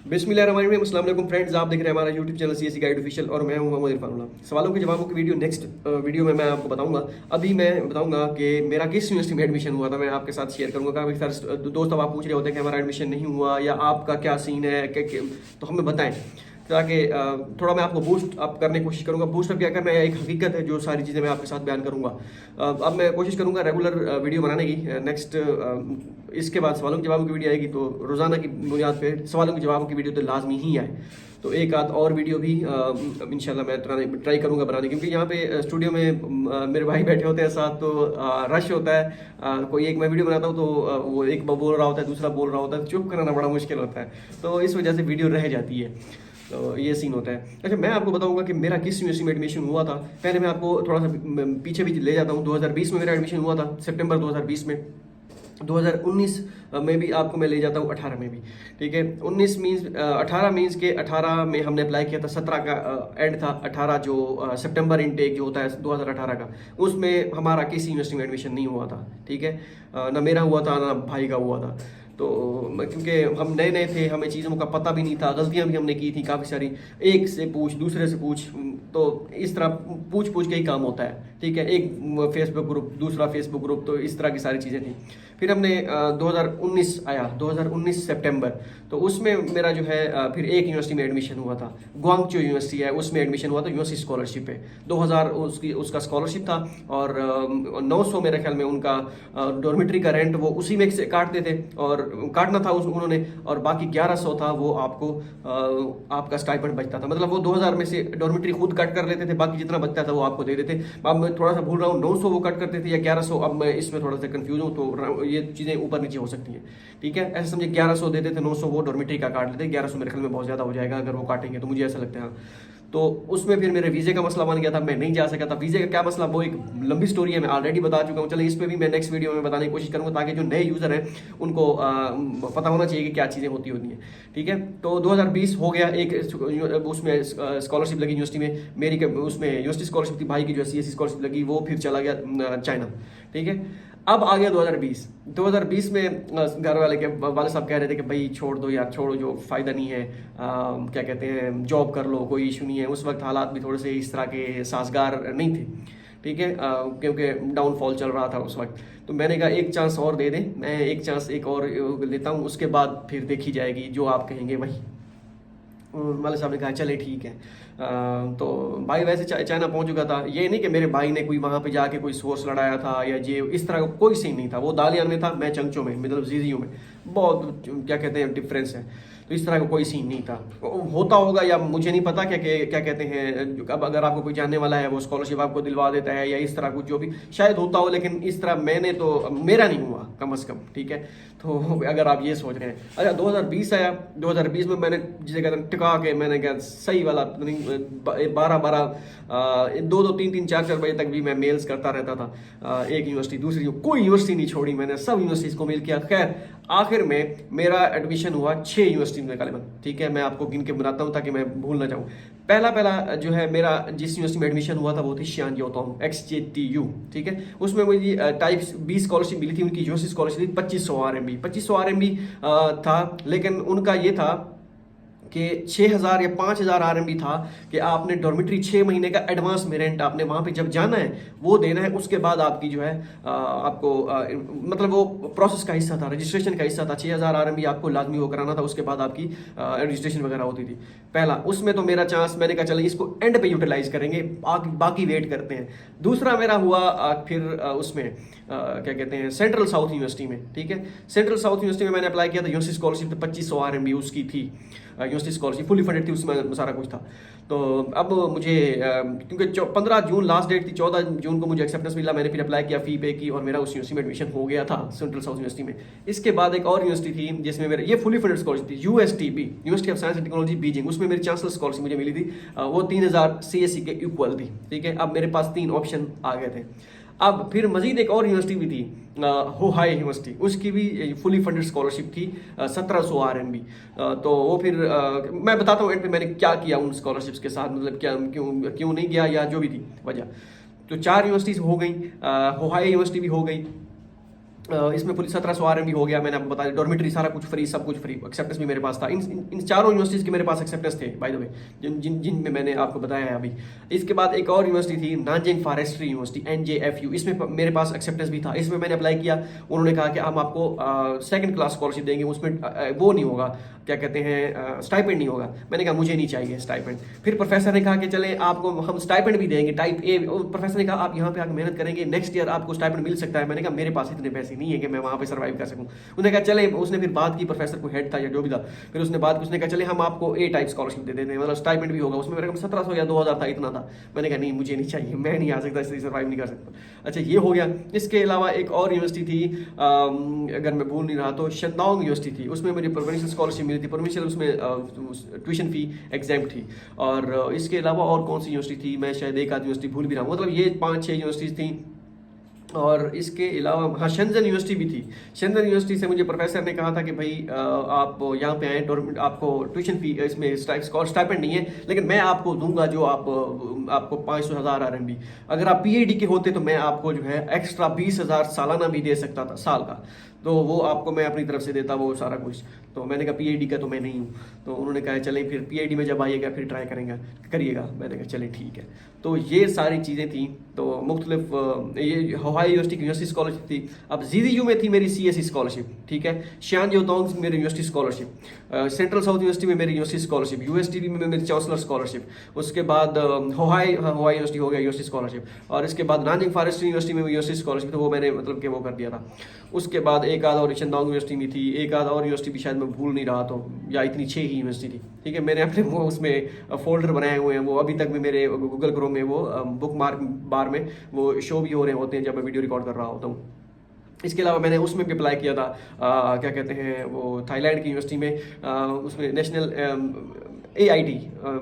बिस्मिल्लाहिर्रहमानिर्रहीम। अस्सलाम वालेकुम फ्रेंड्स, आप देख रहे हैं हमारा YouTube channel CSC guide official और मैं हूं मोहम्मद इरफान। सवालों के जवाबों की वीडियो नेक्स्ट वीडियो में मैं आपको बताऊंगा। अभी मैं बताऊंगा कि मेरा किस यूनिवर्सिटी में एडमिशन हुआ था, मैं आपके साथ शेयर करूंगा। काफ़ी सारे दोस्त अब आप पूछ रहे होते हैं कि हमारा एडमिशन नहीं हुआ या आपका क्या सीन है, तो हमें बताएं ताकि थोड़ा मैं आपको बूस्ट अप करने की कोशिश करूंगा। बूस्ट अप क्या करना है, एक हकीकत है जो सारी चीज़ें मैं आपके साथ बयान करूंगा। अब मैं कोशिश करूंगा रेगुलर वीडियो बनाने की। नेक्स्ट इसके बाद सवालों के जवाबों की वीडियो आएगी, तो रोज़ाना की बुनियाद पे सवालों के जवाबों की वीडियो तो लाजमी ही आए। तो एक आध और वीडियो भी इंशाल्लाह मैं ट्राई करूंगा बनाने, क्योंकि यहाँ पे स्टूडियो में मेरे भाई बैठे होते हैं साथ, तो रश होता है। कोई एक मैं वीडियो बनाता हूँ तो वो एक बोल रहा होता है, दूसरा बोल रहा होता है, चुप कराना बड़ा मुश्किल होता है, तो इस वजह से वीडियो रह जाती है। तो ये सीन होता है। अच्छा, मैं आपको बताऊंगा कि मेरा किस यूनिवर्सिटी में एडमिशन हुआ था। पहले मैं आपको थोड़ा सा पीछे भी ले जाता हूँ। 2020 में मेरा एडमिशन हुआ था, सितंबर 2020 में। 2019 में भी आपको मैं ले जाता हूँ, 18 में भी। ठीक है, 19 मीन्स 18 मीन्स के 18 में हमने अप्लाई किया था, 17 का एंड था। 18 जो सितंबर इनटेक जो होता है 2018 का, उसमें हमारा किसी यूनिवर्सिटी में एडमिशन नहीं हुआ था। ठीक है, ना मेरा हुआ था ना भाई का हुआ था। तो क्योंकि हम नए नए थे, हमें चीज़ों का पता भी नहीं था, गलतियां भी हमने की थी काफ़ी सारी। एक से पूछ, दूसरे से पूछ, तो इस तरह पूछ पूछ के ही काम होता है। ठीक है, एक फेसबुक ग्रुप, दूसरा फेसबुक ग्रुप, तो इस तरह की सारी चीज़ें थी। फिर हमने 2019 आया, 2019 सितंबर, तो उसमें मेरा जो है फिर एक यूनिवर्सिटी में एडमिशन हुआ था। ग्वांगचो यूनिवर्सिटी है, उसमें एडमिशन हुआ था, यूनिवर्सिटी स्कॉलरशिप पे 2000 उसका स्कॉलरशिप था। और 900 मेरे ख्याल में उनका डॉर्मेट्री का रेंट वो उसी में से काटते थे, और काटना था उन्होंने, और बाकी 1100 था वो आपको आपका स्टाइपेंड बचता था। मतलब वो 2000 में से डॉर्मेट्री खुद कट कर लेते थे, बाकी जितना बचता था वो आपको दे देते। अब मैं थोड़ा सा भूल रहा हूँ, 900 वो कट करते थे या 1100, अब मैं इसमें थोड़ा सा कंफ्यूज हूँ, तो ये चीज़ें ऊपर नीचे हो सकती हैं। ठीक है, ऐसे समझे 1100 देते थे, 900 वो डॉर्मेट्री का काट लेते। 1100 मेरे ख्याल में बहुत ज़्यादा हो जाएगा अगर वो काटेंगे, तो मुझे ऐसा लगता है। तो उसमें फिर मेरे वीज़े का मसला बन गया था, मैं नहीं जा सका था। वीज़े का क्या मसला, वो एक लंबी स्टोरी है, मैं ऑलरेडी बता चुका हूँ। चलो इस पर भी मैं नेक्स्ट वीडियो में बताने की कोशिश करूँगा, ताकि जो नए यूज़र हैं उनको पता होना चाहिए कि क्या चीज़ें होती हैं। ठीक है, तो 2020 हो गया, एक उसमें स्कॉलरशिप लगी यूनिवर्सिटी में मेरी, उसमें यूनिवर्सिटी स्कॉलरशिप थी, भाई की जो सीएससी स्कॉलरशिप लगी, वो फिर चला गया चाइना। ठीक है, अब आ गया 2020 में घर वाले साहब कह रहे थे कि भाई छोड़ दो यार, छोड़ो, जो फ़ायदा नहीं है, क्या कहते हैं, जॉब कर लो, कोई इशू नहीं है। उस वक्त हालात भी थोड़े से इस तरह के साजगार नहीं थे। ठीक है, क्योंकि डाउनफॉल चल रहा था उस वक्त। तो मैंने कहा एक चांस और दे दें, मैं एक चांस एक और लेता हूँ, उसके बाद फिर देखी जाएगी, जो आप कहेंगे वही। मलिक साहब ने कहा चले ठीक है। तो भाई वैसे चाइना पहुंच चुका था। ये नहीं कि मेरे भाई ने कोई वहाँ पे जाके कोई सोर्स लड़ाया था या ये इस तरह का कोई सीन नहीं था। वो दालियान में था, मैं चंचो में, मतलब जीजियो में। बहुत क्या कहते हैं डिफरेंस है। तो इस तरह का कोई सीन नहीं था। होता होगा या मुझे नहीं पता, क्या कहते हैं, अब अगर आपको कोई जानने वाला है वो स्कॉलरशिप आपको दिलवा देता है या इस तरह कुछ, जो भी शायद होता हो, लेकिन इस तरह मैंने तो, मेरा नहीं हुआ कम अज़ कम। ठीक है, तो अगर आप ये सोच रहे हैं। अच्छा, 2020 आया। 2020 में मैंने जिसे कहते हैं टिका के, मैंने कहा सही वाला 12 2 2 3 3 4 4 बजे तक भी मैं मेल्स करता रहता था। एक यूनिवर्सिटी दूसरी, कोई यूनिवर्सिटी नहीं छोड़ी मैंने, सब यूनिवर्सिटीज़ को मेल किया। खैर आखिर में मेरा एडमिशन हुआ 6 यूनिवर्सिटी में गालिबन। ठीक है, मैं आपको गिन के बताता हूँ ताकि मैं भूल ना जाऊँ। पहला जो है मेरा जिस यूनिवर्सिटी में एडमिशन हुआ था वो थी शियानजियोतोंग XJTU। ठीक है, उसमें मुझे टाइप बी स्कॉलरशिप मिली थी। उनकी यूनिवर्सिटी स्कॉलरशिप थी 2500 RMB, 2500 RMB था। लेकिन उनका ये था कि 6000 या 5000 RMB था कि आपने डॉर्मेट्री 6 महीने का एडवांस में रेंट आपने वहाँ पे जब जाना है वो देना है। उसके बाद आपकी जो है आपको मतलब वो प्रोसेस का हिस्सा था, रजिस्ट्रेशन का हिस्सा था। 6000 RMB आपको लाजमी वो कराना था, उसके बाद आपकी रजिस्ट्रेशन वगैरह होती थी। पहला उसमें तो मेरा चांस, मैंने कहा चलो इसको एंड पे यूटिलाइज करेंगे, बाकी वेट करते हैं। दूसरा मेरा हुआ फिर उसमें क्या कहते हैं, सेंट्रल साउथ यूनिवर्सिटी में। ठीक है, सेंट्रल साउथ यूनिवर्सिटी में मैंने अप्लाई किया था। यूनिवर्सिटी स्कॉलरशिप 2500 RMB उसकी थी, यूनिवर्सिटी स्कॉलरशिप फुली फंडेड थी, उसमें सारा कुछ था। तो अब मुझे क्योंकि 15 जून लास्ट डेट थी, 14 जून को मुझे एक्सेप्टेंस मिला, मैंने फिर अप्लाई किया, फी पे की, और मेरा उस यूनिवर्सिटी में एडमिशन हो गया था, सेंट्रल साउथ यूनिवर्सिटी में। इसके बाद एक और यूनिवर्सिटी थी जिसमें मेरे, ये फुली फंडेड स्कॉलरशिप थी, USTB, university of science and technology Beijing. उसमें मेरी चांसलर स्कॉलरशिप मुझे मिली थी, वो 3000 CSE के इक्वल थी। ठीक है, अब मेरे पास 3 ऑप्शन आ गए थे। अब फिर मजीद एक और यूनिवर्सिटी भी थी, होहाई यूनिवर्सिटी, उसकी भी फुली फंडेड स्कॉलरशिप थी 1700 RMB। तो वो फिर मैं बताता हूँ एंड पे मैंने क्या किया उन स्कॉलरशिप्स के साथ, मतलब क्या क्यों नहीं गया या जो भी थी वजह। तो 4 यूनिवर्सिटीज़ हो गई, होहाई यूनिवर्सिटी भी हो गई, इसमें पूरी 1700 RMB हो गया, मैंने आपको बताया, डॉर्मेटरी सारा कुछ फ्री, सब कुछ फ्री, एक्सेप्टेंस भी मेरे पास था। इन चारों यूनिवर्सिटीज़ के मेरे पास एक्सेप्टेंस थे बाय द वे, जिन में मैंने आपको बताया है अभी। इसके बाद एक और यूनिवर्सिटी थी, नानजिंग फॉरेस्ट्री यूनिवर्सिटी, NJFU, इसमें मेरे पास एक्सेप्टेंस भी था। इसमें मैंने अप्लाई किया, उन्होंने कहा कि हम आपको सेकंड क्लास स्कॉलरशिप देंगे, उसमें वो नहीं होगा, क्या कहते हैं, स्टाइपेंड नहीं होगा। मैंने कहा मुझे नहीं चाहिए स्टाइपेंड। फिर प्रोफेसर ने कहा कि चले आपको हम स्टाइपेंड भी देंगे टाइप ए। प्रोफेसर ने कहा आप यहाँ पे आकर मेहनत करेंगे, नेक्स्ट ईयर आपको स्टाइपेंड मिल सकता है। मैंने कहा मेरे पास इतने पैसे नहीं है कि मैं वहाँ पे सर्वाइव कर सकूँ। उसने कहा चले, उसने फिर बात की, प्रोफेसर को हेड था या जो भी था, फिर उसने बात की, उसने कहा चले हम आपको ए टाइप स्कॉलरशिप दे देते हैं, मतलब स्टाइपेंड भी होगा। उसमें मेरे को 1700 या 2000 था, इतना था। मैंने कहा नहीं मुझे नहीं चाहिए, मैं नहीं आ सकता, इसलिए सर्वाइव नहीं कर सकता। अच्छा ये हो गया। इसके अलावा एक और यूनिवर्सिटी थी, अगर मैं भूल नहीं रहा तो शेंगडोंग यूनिवर्सिटी थी, उसमें मुझे प्रोविंशियल स्कॉलरशिप मिली थी, प्रोविंशियल उसमें ट्यूशन फी एग्जाम थी। और इसके अलावा और कौन सी यूनिवर्सिटी थी, मैं शायद एक आध यूनिवर्सिटी भूल भी रहा हूँ, मतलब ये 5-6 यूनिवर्सिटीज़ थी। और इसके अलावा हाँ शेंजन यूनिवर्सिटी भी थी। शेंजन यूनिवर्सिटी से मुझे प्रोफेसर ने कहा था कि भाई आप यहाँ पे आए, आपको ट्यूशन फी इसमें स्टाइपेंड नहीं है, लेकिन मैं आपको दूंगा जो आपको 500,000 RMB। अगर आप PhD के होते तो मैं आपको जो है एक्स्ट्रा 20,000 सालाना भी दे सकता था, साल का। तो वो आपको मैं अपनी तरफ से देता वो सारा कुछ। तो मैंने कहा PhD का तो मैं नहीं हूँ। तो उन्होंने कहा चलें फिर PhD में जब आइएगा फिर ट्राई करिएगा। मैंने कहा चले ठीक है। तो ये सारी चीज़ें थी। तो मुख्तलिफ ये हवाई यूनिवर्सिटी स्कॉलरशिप थी। अब ZDU में थी मेरी CSE स्कॉलरशिप, ठीक है। शियानजोतोंग में मेरी university scholarship, central south university में मेरी यूनिवर्सिटी स्कॉलरशिप, USTB में मेरी चांसलर स्कॉलरशिप, उसके बाद हवाई यूनिवर्सिटी हो गया यूनिवर्सिटी स्कॉलरशिप, और इसके बाद नानजिंग फॉरेस्ट्री यूनिवर्सिटी में यूनिवर्सिटी स्कॉलरशिप, तो वो मैंने मतलब कि वो कर दिया था। उसके बाद एक आध और शेंगडोंग यूनिवर्सिटी में थी, एक आध और यूनिवर्सिटी भी शायद मैं भूल नहीं रहा तो, या इतनी 6 ही यूनिवर्सिटी थी, ठीक है। मैंने अपने वो उसमें फोल्डर बनाए हुए हैं, वो अभी तक भी मेरे गूगल क्रोम में वो बुक मार्क बार में वो शो भी हो रहे होते हैं जब मैं वीडियो रिकॉर्ड कर रहा होता हूँ। इसके अलावा मैंने उसमें भी अप्लाई किया था, क्या कहते हैं वो थाईलैंड की यूनिवर्सिटी में, उसमें नेशनल AIT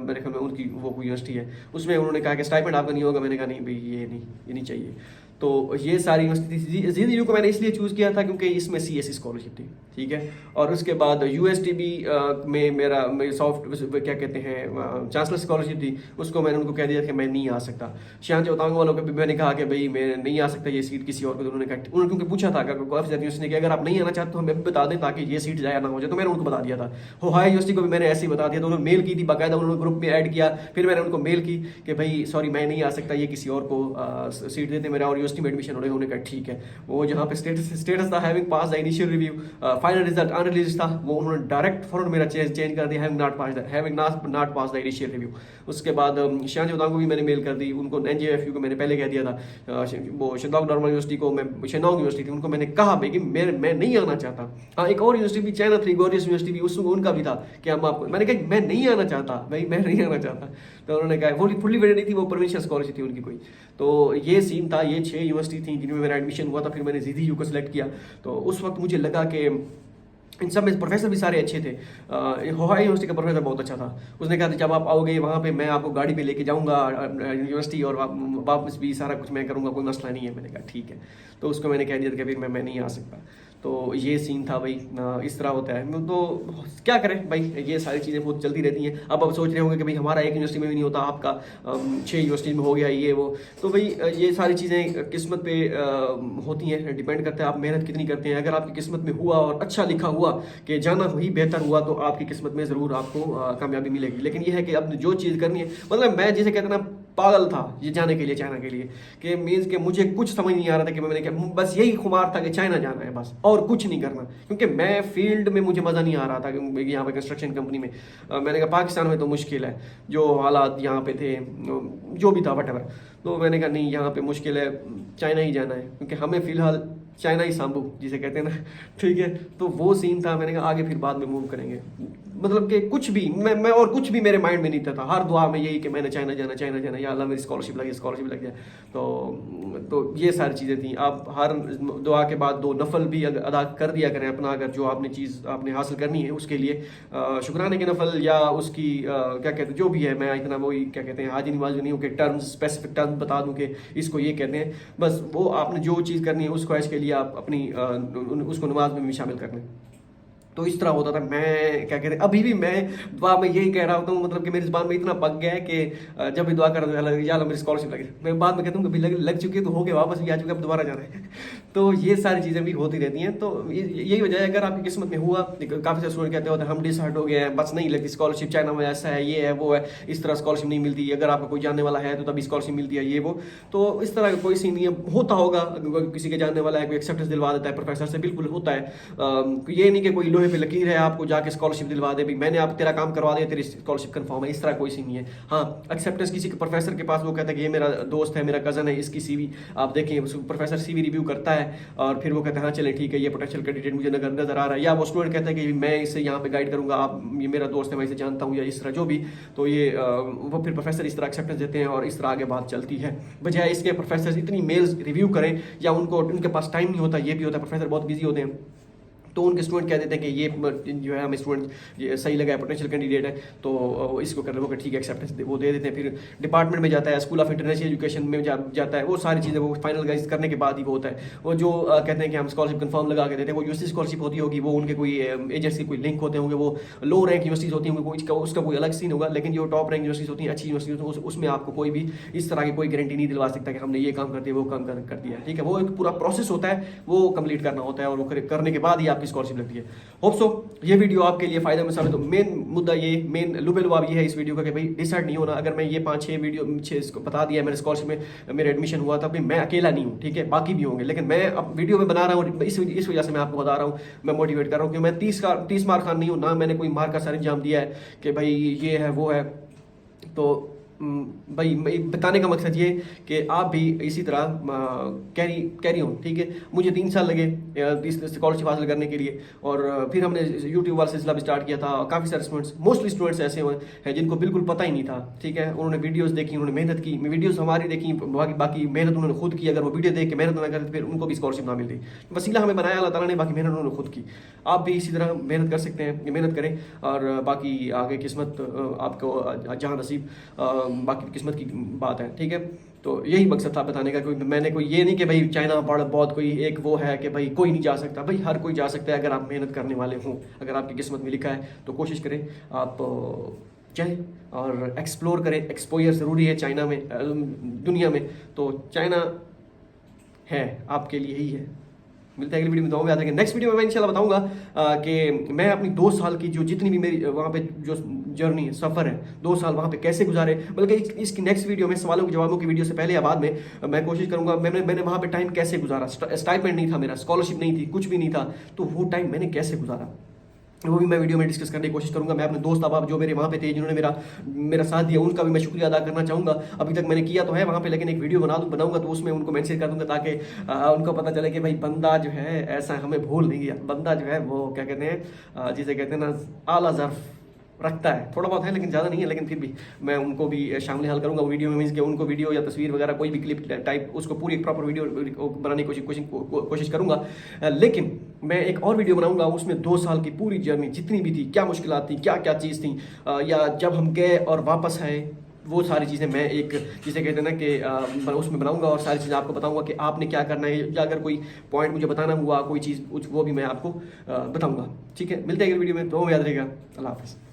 मेरे ख्याल में उनकी वो यूनिवर्सिटी है, उसमें उन्होंने कहा कि स्टाइपेंड आपका नहीं होगा। मैंने कहा नहीं भाई ये नहीं चाहिए। तो ये सारी यूनिवर्सिटी थी। ZDU को मैंने इसलिए चूज़ किया था क्योंकि इसमें CSE स्कॉलरशिप थी, ठीक है। और उसके बाद USTB में मेरा सॉफ्ट क्या कहते हैं चांसलर स्कॉलरशिप थी, उसको मैंने उनको कह दिया कि मैं नहीं आ सकता। शियानजोतोंग वालों को भी मैंने कहा कि भाई मैं नहीं आ सकता, ये सीट किसी और को। उन्होंने कहा, उन्होंने क्योंकि पूछा था यूनिवर्सिटी ने कि अगर आप नहीं आना चाहते तो हमें भी बता दें ताकि ये सीट जाया ना हो जाए, तो मैंने उनको बता दिया था। हवाई यूनिवर्सिटी को भी मैंने ऐसे ही बता दिया, तो उन्होंने मेल की थी बाकायदा, उन्होंने ग्रुप में ऐड किया। फिर मैंने उनको मेल की कि भाई सॉरी मैं नहीं आ सकता, ये किसी और को सीट देते, मेरा और यूनिवर्सिटी में एडमिशन हो रहा है। ठीक है। वो जहाँ पे स्टेटस था having pass the initial review, final result unreleased था, वो उन्होंने डायरेक्ट फॉरवर्ड मेरा चेंज कर दिया, having not pass the initial review. उसके बाद शियानजोतोंग को भी मैंने मेल कर दी, उनको NJFU को मैंने पहले कह दिया था, वो शेंगडोंग नॉर्मल यूनिवर्सिटी को, मैं शेंगडोंग यूनिवर्सिटी थी उनको मैंने कहा भाई कि मैं नहीं आना चाहता। हाँ एक और यूनिवर्सिटी भी चाइना थी, गोरियस यूनिवर्सिटी भी, उसमें उनका भी था कि हम आपको, मैंने कहा मैं नहीं आना चाहता भाई, मैं नहीं आना चाहता। तो उन्होंने कहा वो फुल्ली वैलिड थी, वो प्रोविंशियल स्कॉलरशिप थी उनकी कोई। तो ये सीन था, ये 6 यूनिवर्सिटी थी जिनमें मेरा एडमिशन हुआ था। फिर मैंने ZDU को सिलेक्ट किया। तो उस वक्त मुझे लगा कि इन सब में प्रोफेसर भी सारे अच्छे थे। हवाई यूनिवर्सिटी का प्रोफेसर बहुत अच्छा था। उसने कहा था जब आप आओगे वहाँ पे मैं आपको गाड़ी पे लेके जाऊँगा यूनिवर्सिटी, और वापस भी सारा कुछ मैं करूँगा, कोई मसला नहीं है। मैंने कहा ठीक है। तो उसको मैंने कह दिया था कि फिर मैं नहीं आ सकता। तो ये सीन था भाई, इस तरह होता है। तो क्या करें भाई, ये सारी चीज़ें बहुत चलती रहती हैं। अब आप सोच रहे होंगे कि भाई हमारा एक यूनिवर्सिटी में भी नहीं होता, आपका 6 यूनिवर्सिटी में हो गया ये वो। तो भाई ये सारी चीज़ें किस्मत पे होती हैं, डिपेंड करता है आप मेहनत कितनी करते हैं। अगर आपकी किस्मत में हुआ और अच्छा लिखा हुआ कि जाना ही बेहतर हुआ, तो आपकी किस्मत में ज़रूर आपको कामयाबी मिलेगी। लेकिन ये है कि अब जो चीज़ करनी है, मतलब मैं जिसे कहते हैं ना पागल था ये जाने के लिए, चाइना के लिए, कि मीन्स कि मुझे कुछ समझ नहीं आ रहा था कि मैंने क्या, बस यही खुमार था कि चाइना जाना है बस, और कुछ नहीं करना। क्योंकि मैं फील्ड में मुझे मज़ा नहीं आ रहा था कि यहाँ पे कंस्ट्रक्शन कंपनी में। मैंने कहा पाकिस्तान में तो मुश्किल है, जो हालात यहाँ पे थे, जो भी था वटेवर। तो मैंने कहा नहीं यहाँ पे मुश्किल है, चाइना ही जाना है, क्योंकि हमें फ़िलहाल चाइना ही सांभू जिसे कहते हैं ना, ठीक है। तो वो सीन था। मैंने कहा आगे फिर बाद में मूव करेंगे। मतलब कि कुछ भी मैं और कुछ भी मेरे माइंड में नहीं था। हर दुआ में यही कि मैंने चाइना जाना, या अल्लाह मेरी स्कॉलरशिप लग जाए। तो ये सारी चीज़ें थी। आप हर दुआ के बाद 2 नफल भी अदा कर दिया करें अपना, अगर जो आपने चीज़ आपने हासिल करनी है उसके लिए शुक्राने के नफल, या उसकी क्या कहते हैं जो भी है। मैं इतना वही क्या कहते हैं हाजी नमाज नहीं हूँ कि टर्म्स स्पेसिफिक टर्म बता दूँ कि इसको ये कहते हैं। बस वो आपने जो चीज़ करनी है उस ख्वाहिश के लिए आप अपनी उसको नमाज में भी शामिल कर लें। तो इस तरह होता था। मैं क्या कहते हैं, अभी भी मैं दुआ में यही कह रहा होता हूँ, मतलब कि मेरी ज़ुबान में इतना पक गया है कि जब भी दुआ कर रहा हूँ या मेरी स्कॉलरशिप लगे, मैं बाद में कहता हूँ कि लग चुकी है तो हो गया, वापस भी आ चुके, अब दोबारा जाना है। तो ये सारी चीज़ें भी होती रहती हैं। तो यही वजह है, अगर आपकी किस्मत में हुआ, काफ़ी सारे स्टूडेंट कहते होते हैं हम डिसहार्ट हो गए हैं, बस नहीं लगती स्कॉलरशिप, चाइना में ऐसा है, ये है, वो है, इस तरह स्कॉलरशिप नहीं मिलती, अगर आपका कोई जानने वाला है तो तभी स्कॉलरशिप मिलती है, ये वो। तो इस तरह का कोई सीन नहीं है, होता होगा किसी के जानने वाला है, कोई एक्सेप्टेंस दिलवा देता है प्रोफेसर से, बिल्कुल होता है। ये नहीं कि कोई लोहे पे लकीर है आपको जाके स्कॉलरशिप दिलवा दे, भी मैंने आप तेरा काम करवा दिया, तेरी स्कॉलरशिप कंफर्म है, इस तरह कोई सीन नहीं है। हाँ, एक्सेप्टेंस किसी के प्रोफेसर के पास, वो कहता है कि ये मेरा दोस्त है, मेरा कज़न है, इसकी सीवी आप देखें, प्रोफेसर सीवी रिव्यू करता है और फिर वो कहता है हाँ चले ठीक है, ये पोटेंशियल कैंडिडेट मुझे नजर आ रहा है, या वो स्टूडेंट कहता है कि मैं इसे यहाँ पे गाइड करूँगा, आप ये मेरा दोस्त है, मैं इसे जानता हूँ, या इस तरह जो भी। तो ये वो फिर प्रोफेसर इस तरह एक्सेप्टेंस देते हैं और इस तरह आगे बात चलती है। बजाय इसके प्रोफेसर इतनी मेल्स रिव्यू करें, या उनके पास टाइम नहीं होता, ये भी होता है, प्रोफेसर बहुत बिजी होते हैं, तो उनके स्टूडेंट कह देते हैं कि ये जो है हमें स्टूडेंट ये सही लगा है, पोटेंशियल कैंडिडेट है, तो इसको कर वो ठीक है, एक्सेप्टेंस वो दे देते हैं। फिर डिपार्टमेंट में जाता है, स्कूल ऑफ इंटरनेशनल एजुकेशन में जाता है, वो सारी चीज़ें वो फाइनलाइज करने के बाद ही वो होता है। वो जो कहते हैं कि हम स्कॉलरशिप कंफर्म लगा के देते हैं, वो यूनिवर्सिटी स्कॉलरशिप होती होगी, वो उनके कोई एजेंसी कोई लिंक होते होंगे, वो लो रैंक यूनिवर्सिटीज होती होंगी, उसका कोई अलग सीन होगा। लेकिन जो टॉप रैंक यूनिवर्सिटीज होती हैं, अच्छी यूनिवर्सिटीज, उसमें आपको कोई भी इस तरह की कोई गारंटी नहीं दिलवा सकता कि हमने ये काम कर दिया, वो काम कर दिया, ठीक है। वो एक पूरा प्रोसेस होता है, वो कंप्लीट करना होता है, और वो करने के बाद ही आपकी स्कॉलरशिप लगती है। होप सो ये वीडियो आपके लिए फायदा में साबित हो। मेन मुद्दा ये, मेन लुबेलुआब ये है इस वीडियो का कि भाई डिसाइड नहीं होना। अगर मैं ये 5-6 वीडियो 6 इसको बता दिया, मेरे स्कॉलरशिप में मेरा एडमिशन हुआ था, भाई मैं अकेला नहीं हूँ, ठीक है, बाकी भी होंगे, लेकिन मैं अब वीडियो में बना रहा हूँ इस वजह से मैं आपको बता रहा हूँ, मैं मोटिवेट कर रहा हूँ कि मैं 30 मार्क खान नहीं हूँ ना, मैंने कोई मार्क का सर एग्जाम दिया है कि भाई ये है वो है। तो भाई बताने का मकसद ये कि आप भी इसी तरह कैरी हो, ठीक है। मुझे 3 साल लगे इस स्कॉलरशिप हासिल करने के लिए, और फिर हमने यूट्यूब वाला सिलसिला भी स्टार्ट किया था। काफ़ी सारे स्टूडेंट्स, मोस्टली स्टूडेंट्स ऐसे हुए हैं जिनको बिल्कुल पता ही नहीं था, ठीक है। उन्होंने वीडियोस देखी, उन्होंने मेहनत की, वीडियोस हमारी देखी, बाकी मेहनत उन्होंने खुद की। अगर वो वीडियो देख के मेहनत ना करते फिर उनको भी स्कॉलरशिप ना मिलती। वसीला हमें बनाया अल्लाह ताला ने, बाकी मेहनत उन्होंने खुद की। आप भी इसी तरह मेहनत कर सकते हैं, मेहनत करें, और बाकी आगे किस्मत आपको जहाँ नसीब, बाकी किस्मत की बात है, ठीक है। तो यही मकसद था बताने का। कोई मैंने कोई ये नहीं कि भाई चाइना पढ़ बहुत कोई एक वो है कि भाई कोई नहीं जा सकता, भाई हर कोई जा सकता है अगर आप मेहनत करने वाले हों। अगर आपकी किस्मत में लिखा है तो कोशिश करें, आप चलें और एक्सप्लोर करें। एक्सपोजर ज़रूरी है चाइना में, दुनिया में। तो चाइना है आपके लिए ही है। मिलते हैं अगली वीडियो में, दुआ में याद रखें। नेक्स्ट वीडियो में मैं इंशाल्लाह बताऊंगा कि मैं अपनी 2 साल की जो जितनी भी मेरी वहाँ पे जो जर्नी है, सफ़र है, 2 साल वहाँ पे कैसे गुजारे। बल्कि इसकी नेक्स्ट वीडियो में सवालों के जवाबों की वीडियो से पहले या बाद में मैं कोशिश करूँगा मैंने वहाँ पे टाइम कैसे गुजारा। स्टाइपेंड नहीं था मेरा, स्कॉलरशिप नहीं थी, कुछ भी नहीं था, तो वो टाइम मैंने कैसे गुजारा वो भी मैं वीडियो में डिस्कस करने की कोशिश करूंगा। मैं अपने दोस्त अहबाब जो मेरे वहाँ पे थे, जिन्होंने मेरा साथ दिया, उनका भी मैं शुक्रिया अदा करना चाहूँगा। अभी तक मैंने किया तो है वहाँ पे, लेकिन एक वीडियो बनाऊंगा तो उसमें उनको मैंशन कर दूंगा, ताकि उनको पता चले कि भाई बंदा जो है ऐसा हमें भूल नहीं गया। बंदा जो है वो क्या कहते हैं, जिसे कहते हैं ना, आला ज़र्फ रखता है, थोड़ा बहुत है लेकिन ज़्यादा नहीं है, लेकिन फिर भी मैं उनको भी शामिल हाल करूँगा वीडियो में। मीन्स कि उनको वीडियो या तस्वीर वगैरह कोई भी क्लिप टाइप उसको पूरी एक प्रॉपर वीडियो बनाने की कोशिश करूँगा। लेकिन मैं एक और वीडियो बनाऊँगा, उसमें 2 साल की पूरी जर्नी जितनी भी थी, क्या मुश्किलात थी, क्या क्या चीज़ थी, या जब हम गए और वापस आए, वो सारी चीज़ें मैं एक जिसे कहते हैं ना कि उसमें बनाऊंगा, और सारी चीज़ें आपको बताऊंगा कि आपने क्या करना है, या अगर कोई पॉइंट मुझे बताना हुआ कोई चीज़, वो भी मैं आपको बताऊंगा, ठीक है। मिलते हैं अगली वीडियो में, तो याद रहेगा। अल्लाह हाफ़िज़।